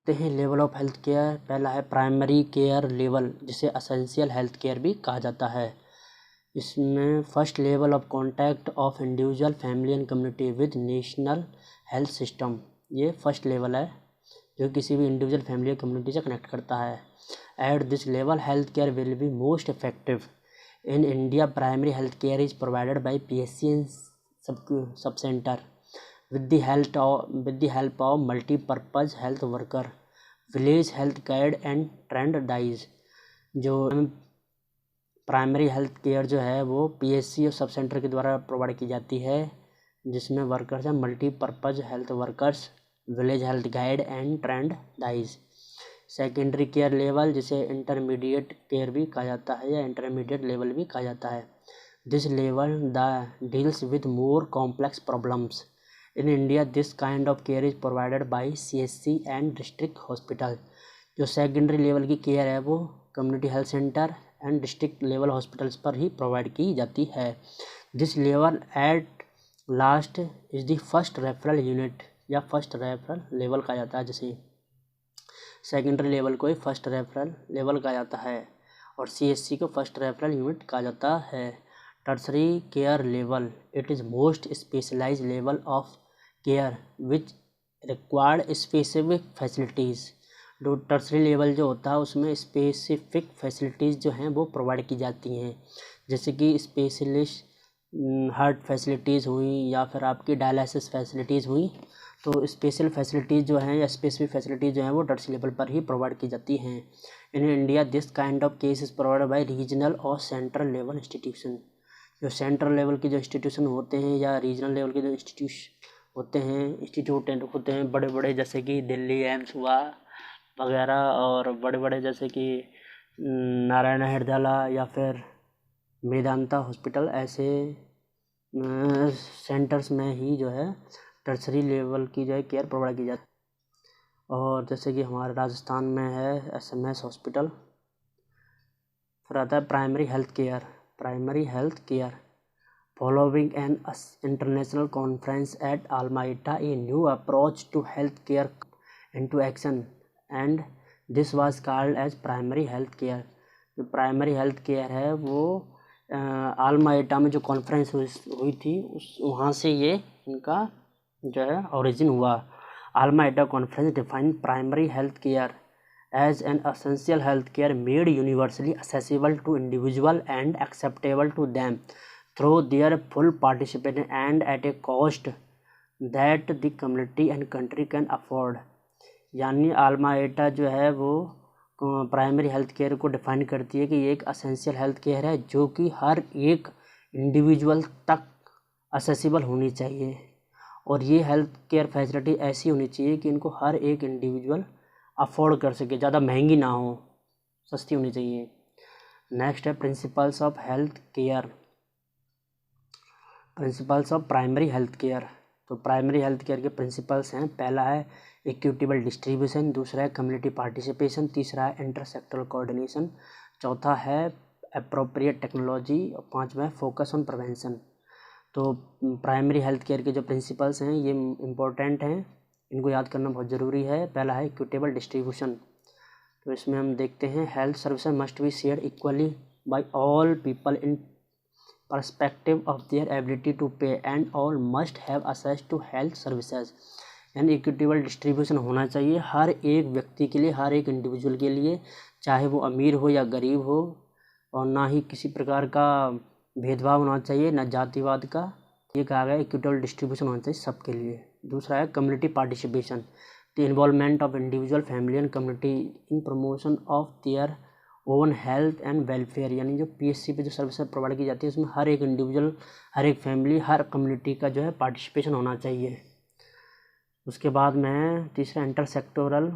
देखते हैं level of health care. पहला है प्राइमरी केयर लेवल, जिसे असेंशियल हेल्थ केयर भी कहा जाता है। इसमें first level of contact of individual, family and community with national health system. ये फर्स्ट लेवल है जो किसी भी इंडिविजुअल, फैमिली या कम्युनिटी से कनेक्ट करता है। At this level health care will be most effective. In India primary health care is provided by PSC and sub centre with the help of multi-purpose health worker, village health guide and trained DIs। जो primary health care जो है वो PSC और sub centre के द्वारा provide की जाती है, जिसमें वर्कर्स हैं multipurpose health workers, village health guide and trained डाइज। सेकेंडरी केयर लेवल, जिसे इंटरमीडिएट केयर भी कहा जाता है या इंटरमीडिएट लेवल भी कहा जाता है। This level deals with more complex problems. In India this kind of care is provided by CHC and district hospital. जो सेकेंडरी लेवल की केयर है वो community health centre and district level hospitals पर ही provide की जाती है। This level at last is the first referral unit, या first referral level कहा जाता है। जैसे सेकेंडरी लेवल को ही फर्स्ट रेफरल लेवल कहा जाता है और CHC को फर्स्ट रेफरल यूनिट कहा जाता है। Tertiary care level, it is most specialised level of care which required specific facilities. जो टर्सरी लेवल जो होता है उसमें स्पेसिफिक फैसिलिटीज़ जो हैं वो प्रोवाइड की जाती हैं, जैसे कि स्पेशलिस्ट हार्ट फैसिलिटीज़ हुई या फिर आपकी डायलिसिस फैसिलिटीज़ हुई। तो स्पेशल फैसिलिटीज़ जो हैं या स्पेसिफिक फैसिलिटीज़ जो हैं वो टर्सरी लेवल पर ही प्रोवाइड की जाती हैं। In India this kind of case is provided by regional और सेंट्रल लेवल इंस्टीट्यूशन। जो सेंट्रल लेवल के जो इंस्टीट्यूशन होते हैं या रीजनल लेवल के जो इंस्टीट्यूट होते हैं बड़े बड़े, जैसे कि दिल्ली एम्स हुआ वगैरह, और बड़े बड़े जैसे कि नारायण हृदयालय या फिर मेदांता हॉस्पिटल, ऐसे सेंटर्स में ही जो है टर्सरी लेवल की जो है केयर प्रोवाइड की जाती है। और जैसे कि हमारे राजस्थान में है SMS हॉस्पिटल। फिर आता है primary health care. Primary health care following an international conference at Almeida, a new approach to health care into action, and this was called as primary health care। जो प्राइमरी हेल्थ केयर है वो आलमाइटा में जो conference हुई थी वहाँ से ये इनका जो है ओरिजिन हुआ। Alma Ata conference define primary health care as an essential health care made universally accessible to individual and acceptable to them through their full participation and at a cost that the community and country can afford। यानी आलमाइटा जो है वो primary health care को define करती है कि ये एक असेंशियल हेल्थ केयर है जो कि हर एक इंडिविजुअल तक असेसिबल होनी चाहिए, और ये हेल्थ केयर फैसिलिटी ऐसी होनी चाहिए कि इनको हर एक इंडिविजुअल अफोर्ड कर सके, ज़्यादा महंगी ना हो, सस्ती होनी चाहिए। नेक्स्ट है principles of health care. Principles of primary health care. तो प्राइमरी हेल्थ केयर के प्रिंसिपल्स हैं, पहला है इक्विटेबल डिस्ट्रीब्यूशन, दूसरा है कम्युनिटी पार्टिसिपेशन, तीसरा है इंटरसेक्टरल कोऑर्डिनेशन, चौथा है एप्रोप्रिएट टेक्नोलॉजी और पांचवा है फोकस ऑन प्रिवेंशन। तो प्राइमरी हेल्थ केयर के जो प्रिंसिपल्स हैं ये इम्पोर्टेंट हैं, इनको याद करना बहुत ज़रूरी है। पहला है इक्विटेबल डिस्ट्रीब्यूशन। तो इसमें हम देखते हैं health services must be share equally by all people in perspective of their ability to pay and all must have access to health services. यानी इक्विटेबल डिस्ट्रीब्यूशन होना चाहिए हर एक व्यक्ति के लिए, हर एक इंडिविजुअल के लिए, चाहे वो अमीर हो या गरीब हो, और ना ही किसी प्रकार का भेदभाव होना चाहिए, ना जातिवाद का। ये कहा गया इक्विटेबल डिस्ट्रीब्यूशन होना चाहिए सबके लिए। दूसरा है community participation, the involvement of individual, family and community in promotion of their own health and welfare. यानी जो PSC पे जो सर्विसेज प्रोवाइड की जाती है उसमें हर एक इंडिविजुअल, हर एक फैमिली, हर कम्युनिटी का जो है पार्टिसिपेशन होना चाहिए। उसके बाद में तीसरा इंटरसेक्टोरल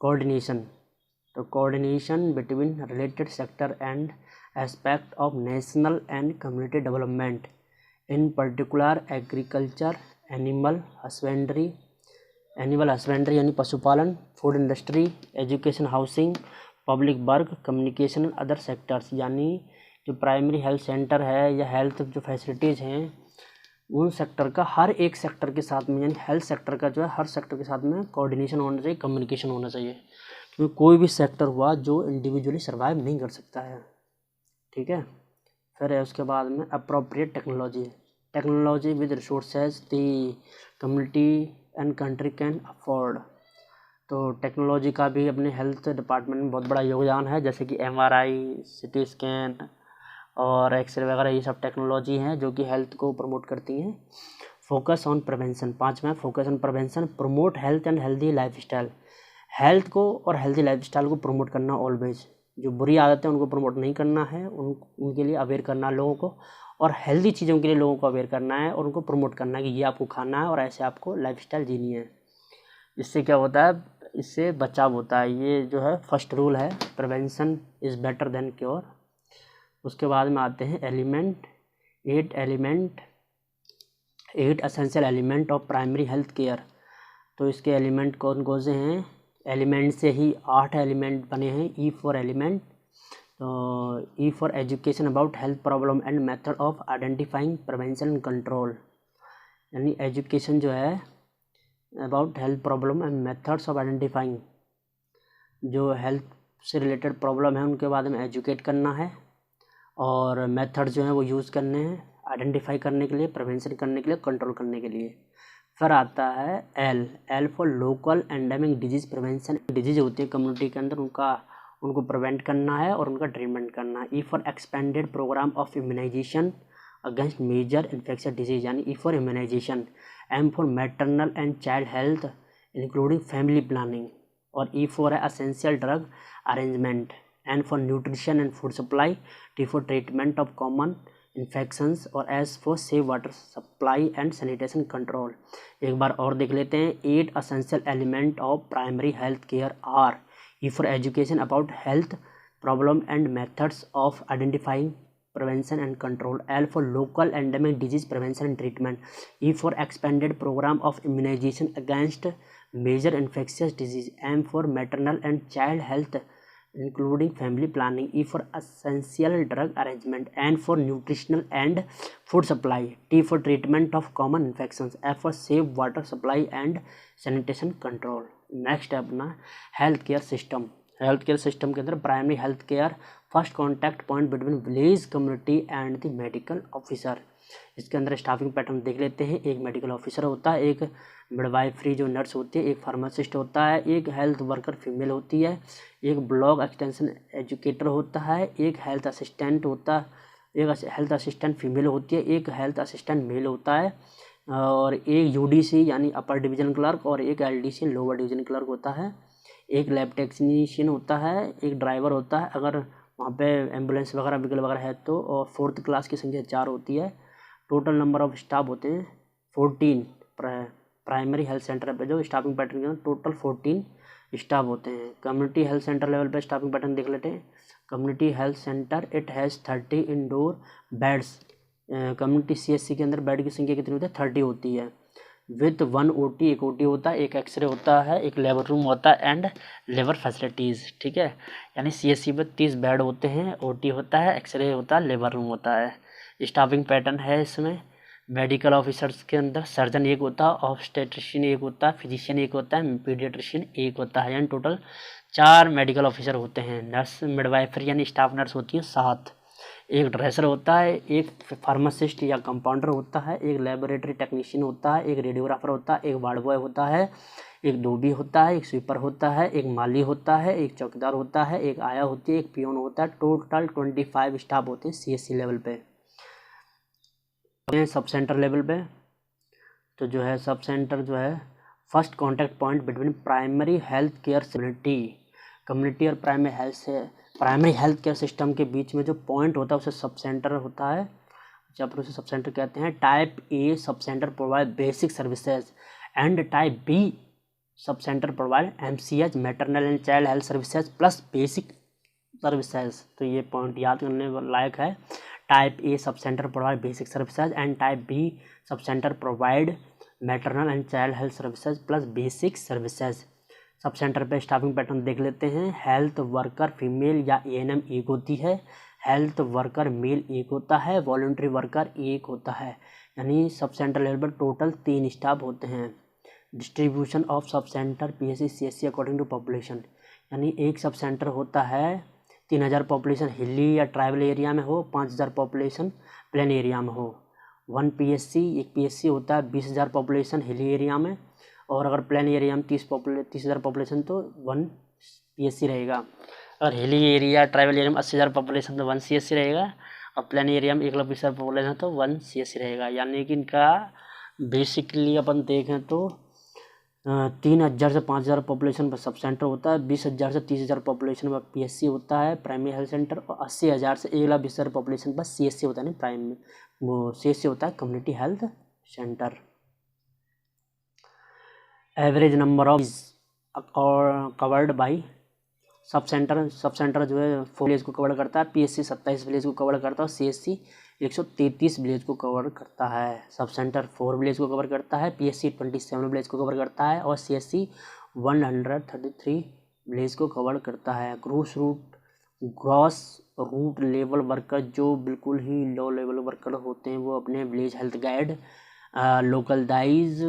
कोऑर्डिनेशन। तो coordination between related sector and aspect of national and community development, in particular agriculture, animal husbandry यानी पशुपालन, food industry, education, housing, public work, communication and other sectors. यानी जो प्राइमरी हेल्थ सेंटर है या health जो facilities हैं उन sector का हर एक सेक्टर के साथ में, यानी हेल्थ सेक्टर का जो है हर सेक्टर के साथ में कोऑर्डिनेशन होना चाहिए, कम्युनिकेशन होना चाहिए, क्योंकि कोई भी सेक्टर हुआ जो इंडिविजुअली सर्वाइव नहीं कर सकता है। ठीक है। फिर है उसके बाद में appropriate technology with resources the community and country can afford. तो टेक्नोलॉजी का भी अपने हेल्थ डिपार्टमेंट में बहुत बड़ा योगदान है, जैसे कि MRI, CT स्कैन और एक्सरे वगैरह, ये सब टेक्नोलॉजी हैं जो कि हेल्थ को प्रमोट करती हैं। फोकस ऑन प्रिवेंशन, 5वां focus on prevention, promote health and healthy lifestyle. Health को और हेल्दी लाइफस्टाइल को प्रमोट करना ऑलवेज, जो बुरी आदतें उनको प्रमोट नहीं करना है, उनके लिए अवेयर करना लोगों को, और हेल्दी चीज़ों के लिए लोगों को अवेयर करना है और उनको प्रमोट करना है कि ये आपको खाना है और ऐसे आपको लाइफस्टाइल जीनी है। इससे क्या होता है, इससे बचाव होता है। ये जो है फर्स्ट रूल है, prevention is better than cure. उसके बाद में आते हैं eight essential element of primary health care. तो इसके एलिमेंट कौन कौन से हैं, एलिमेंट से ही 8 एलिमेंट बने हैं। E फॉर एलिमेंट, तो E for education about health problem and method of identifying prevention and control, यानी एजुकेशन जो है about health problem and methods of identifying, जो हेल्थ से रिलेटेड प्रॉब्लम है उनके बारे में एजुकेट करना है, और मेथड जो है वो यूज़ करने हैं आइडेंटिफाई करने के लिए, प्रिवेंशन करने के लिए, कंट्रोल करने के लिए। फिर आता है L for local endemic disease prevention. Disease होती है कम्युनिटी के अंदर, उनको प्रिवेंट करना है और उनका ट्रीटमेंट करना है। E for expanded programme of immunisation against major infectious disease, यानी E for immunisation. M for maternal and child health including family planning, और ई फॉर है essential drug arrangement. N for nutrition and food supply. T for treatment of common infections, और S for safe water supply and sanitation control. एक बार और देख लेते हैं। 8 essential element of primary health care are: E for education about health problem and methods of identifying prevention and control. L for local endemic disease prevention and treatment. E for expanded program of immunization against major infectious disease. M for maternal and child health including family planning. E for essential drug arrangement. N for nutritional and food supply. T for treatment of common infections. F for safe water supply and sanitation control. Next है अपना health care system. Health care system के अंदर primary health care first contact point between village community and the medical officer. इसके अंदर staffing pattern देख लेते हैं। एक मेडिकल ऑफिसर होता है, एक मिडवाइफरी जो नर्स होती है, एक फार्मासिस्ट होता है, एक हेल्थ वर्कर फीमेल होती है, एक ब्लॉक एक्सटेंशन एजुकेटर होता है, एक हेल्थ असिस्टेंट होता है, एक हेल्थ असिस्टेंट फीमेल होती है, एक हेल्थ असिस्टेंट मेल होता है, और एक UDC यानी अपर डिवीज़न क्लर्क, और एक LDC लोअर डिवीज़न क्लर्क होता है, एक लैब टेक्नीशियन होता है, एक ड्राइवर होता है अगर वहाँ पे एम्बुलेंस वगैरह व्हीकल वगैरह है तो, और 4th क्लास की संख्या 4 होती है। टोटल नंबर ऑफ स्टाफ होते हैं 14। प्राइमरी हेल्थ सेंटर पे जो स्टाफिंग पैटर्न के टोटल 14 स्टाफ होते हैं। कम्युनिटी हेल्थ सेंटर लेवल पे स्टाफिंग पैटर्न देख लेते हैं। Community health centre it has 30 indoor beds. Community CHC के अंदर बेड की संख्या कितनी होती है, 30 होती है। विथ 1 OT, एक OT होता है, एक एक्सरे होता है, एक लेबर रूम होता है एंड लेबर फैसिलिटीज़। ठीक है, यानी CHC में 30 बेड होते हैं, OT होता है, एक्सरे होता है, लेबर रूम होता है। स्टाफिंग पैटर्न है इसमें। मेडिकल ऑफिसर्स के अंदर सर्जन एक होता है, ऑब्स्टेट्रिशियन एक होता है, फिजिशियन एक होता है, पीडियाट्रिशियन एक होता है, यानी टोटल 4 मेडिकल ऑफिसर होते हैं। नर्स मिडवाइफरी यानी स्टाफ नर्स होती हैं 7। एक ड्रेसर होता है, एक फार्मासिस्ट या कंपाउंडर होता है, एक लेबोरेटरी टेक्नीशियन होता है, एक रेडियोग्राफर होता है, एक वार्ड बॉय होता है, एक धोबी होता है, एक स्वीपर होता है, एक माली होता है, एक चौकीदार होता है, एक आया होती है, एक पियोन होता है। टोटल 25 स्टाफ होते हैं CHC लेवल पे। सब सेंटर लेवल पे तो जो है सब सेंटर जो है first contact point between primary health care community और प्राइमरी हेल्थ केयर सिस्टम के बीच में जो पॉइंट होता है उसे सब सेंटर होता है, जब उसे सब सेंटर कहते हैं। Type A sub centre provide basic services and type B sub centre provide MCH maternal and child health services plus basic services. तो ये पॉइंट याद करने लायक है। Type A sub centre provide basic services and type B sub centre provide maternal and child health services plus basic services. Sub centre पे staffing pattern देख लेते हैं। Health worker female या ANM एक होती है, हेल्थ वर्कर मेल 1 होता है, वॉलंटरी वर्कर 1 होता है, यानी सब सेंटर लेवल पर टोटल 3 स्टाफ होते हैं। Distribution of sub centre PSC CSC according to population, यानी एक सब सेंटर होता है 3000 पॉपुलेशन हिली या ट्राइबल एरिया में हो, 5000 पॉपुलेशन प्लेन एरिया में हो। 1 PSC, एक PSC होता है 20,000 पॉपुलेशन हिली एरिया में, और अगर प्लेन एरिया में 30,000 पॉपुलेशन तो 1 PSC रहेगा। अगर हिली एरिया ट्राइबल एरिया में 80,000 पॉपुलेशन तो 1 CSC रहेगा, और प्लेन एरिया में 1,20,000 पॉपुलेशन तो 1 CSC रहेगा। यानी कि इनका बेसिकली अपन देखें तो 3,000 से 5,000 पॉपुलेशन पर सब सेंटर होता है, 20,000 से 30,000 पॉपुलेशन पर PSC होता है प्राइमरी हेल्थ सेंटर, और 80,000 से 1,20,000 पॉपुलेशन पर CSC होता है, नहीं वो CSC होता है community health centre. Average number of covered by sub centre जो है 4 विलेज को कवर करता है, PSC 27 विलेज को कवर करता है, और CSC 133 विलेज को कवर करता है। सब सेंटर 4 विलेज को कवर करता है, PSC 27 विलेज को कवर करता है, और CSC 133 विलेज को कवर करता है। ग्रॉस रूट लेवल वर्कर जो बिल्कुल ही लो लेवल वर्कर होते हैं वो अपने विलेज हेल्थ गाइड, लोकल दाइज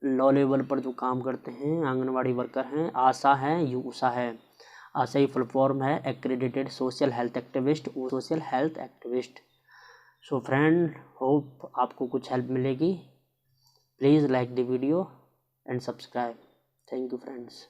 लो लेवल पर जो काम करते हैं, आंगनवाड़ी वर्कर हैं, आशा हैं, यूषा है। आशा ही फुल फॉर्म है accredited social health activist. So friend, hope आपको कुछ हेल्प मिलेगी। Please like the video and subscribe. Thank you friends.